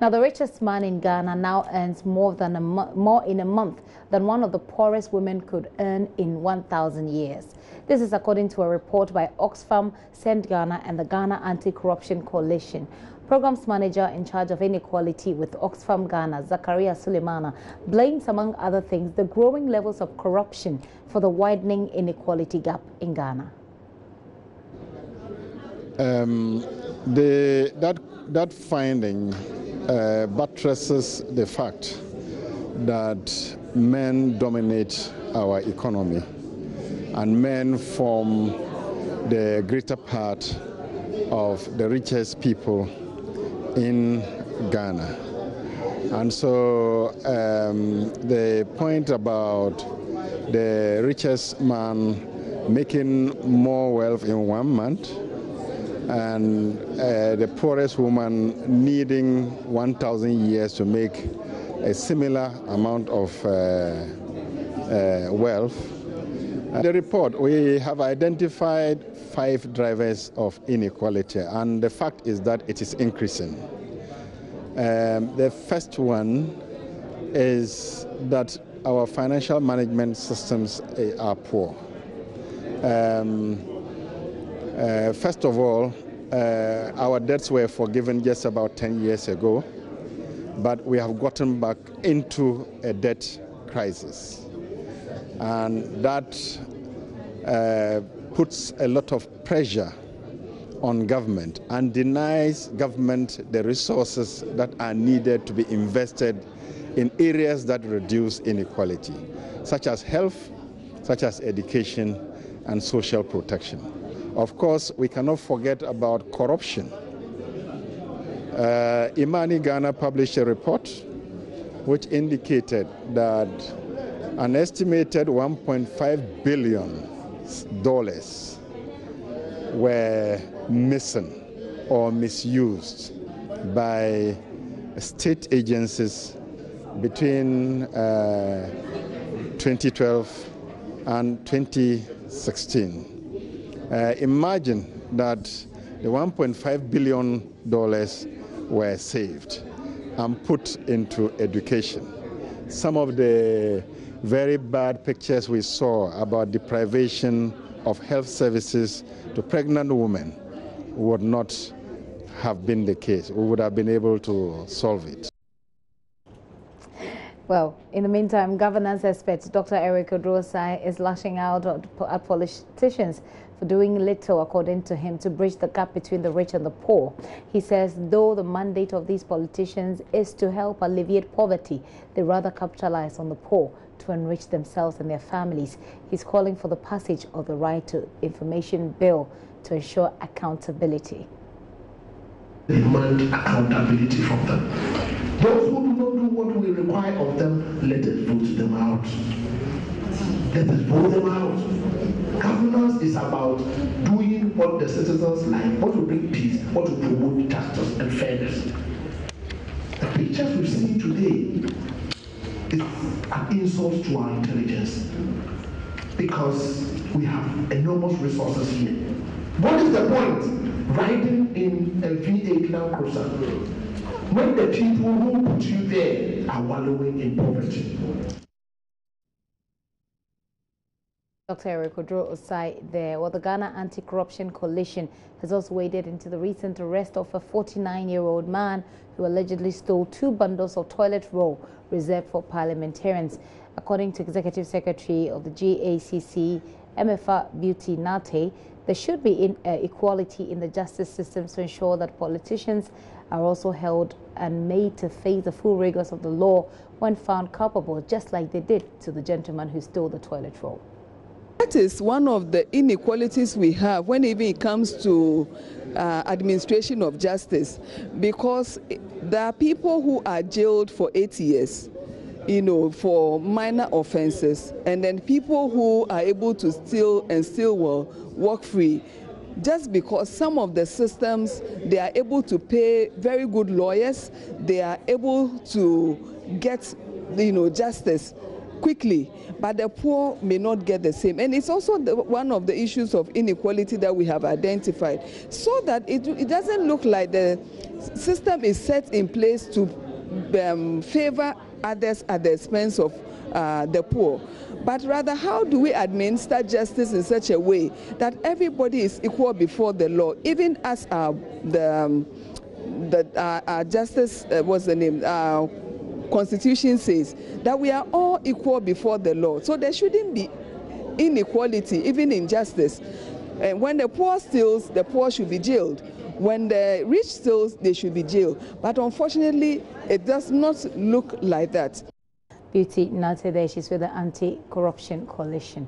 Now, the richest man in Ghana now earns more in a month than one of the poorest women could earn in 1,000 years. This is according to a report by Oxfam, Send Ghana, and the Ghana Anti-Corruption Coalition. Programs Manager in charge of Inequality with Oxfam Ghana, Zakaria Sulemana, blames, among other things, the growing levels of corruption for the widening inequality gap in Ghana. That finding buttresses the fact that men dominate our economy and men form the greater part of the richest people in Ghana. And so the point about the richest man making more wealth in 1 month and the poorest woman needing 1,000 years to make a similar amount of wealth. The report, we have identified 5 drivers of inequality, and the fact is that it is increasing. The first one is that our financial management systems are poor. First of all, our debts were forgiven just about 10 years ago, but we have gotten back into a debt crisis. And that puts a lot of pressure on government and denies government the resources that are needed to be invested in areas that reduce inequality, such as health, such as education, and social protection. Of course, we cannot forget about corruption. Imani Ghana published a report which indicated that an estimated $1.5 billion were missing or misused by state agencies between 2012 and 2016. Imagine that the $1.5 billion were saved and put into education. Some of the very bad pictures we saw about deprivation of health services to pregnant women would not have been the case. We would have been able to solve it. Well, in the meantime, governance expert Dr. Eric Odrosai is lashing out at politicians for doing little, according to him, to bridge the gap between the rich and the poor. He says, though the mandate of these politicians is to help alleviate poverty, they rather capitalize on the poor to enrich themselves and their families. He's calling for the passage of the Right to Information Bill to ensure accountability. Demand accountability from them. Those who do not do what we require of them, let us vote them out. Let us vote them out. Governance is about doing what the citizens like, what will bring peace, what will promote justice and fairness. The pictures we've seen today is an insult to our intelligence because we have enormous resources here. What is the point? Riding in a V8 Land Cruiser when the people who put you there are wallowing in poverty. Dr. Eric Odrosai there. Well, the Ghana Anti-Corruption Coalition has also waded into the recent arrest of a 49-year-old man who allegedly stole 2 bundles of toilet roll reserved for parliamentarians. According to Executive Secretary of the GACC, MFA Beauty Nate, there should be equality in the justice system to ensure that politicians are also held and made to face the full rigors of the law when found culpable, just like they did to the gentleman who stole the toilet roll. That is one of the inequalities we have when even it comes to administration of justice, because there are people who are jailed for 8 years, for minor offenses, and then people who are able to steal and still walk free, just because some of the systems, they are able to pay very good lawyers, they are able to get, justice quickly, but the poor may not get the same. And it's also one of the issues of inequality that we have identified, so that it doesn't look like the system is set in place to favor others at the expense of the poor, but rather how do we administer justice in such a way that everybody is equal before the law, even as our justice, what's the name, Constitution says that we are all equal before the law. So there shouldn't be inequality even in justice. And when the poor steals, the poor should be jailed. When the rich steals, they should be jailed. But unfortunately, it does not look like that. Beauty Nate there, she's with the Anti-Corruption Coalition.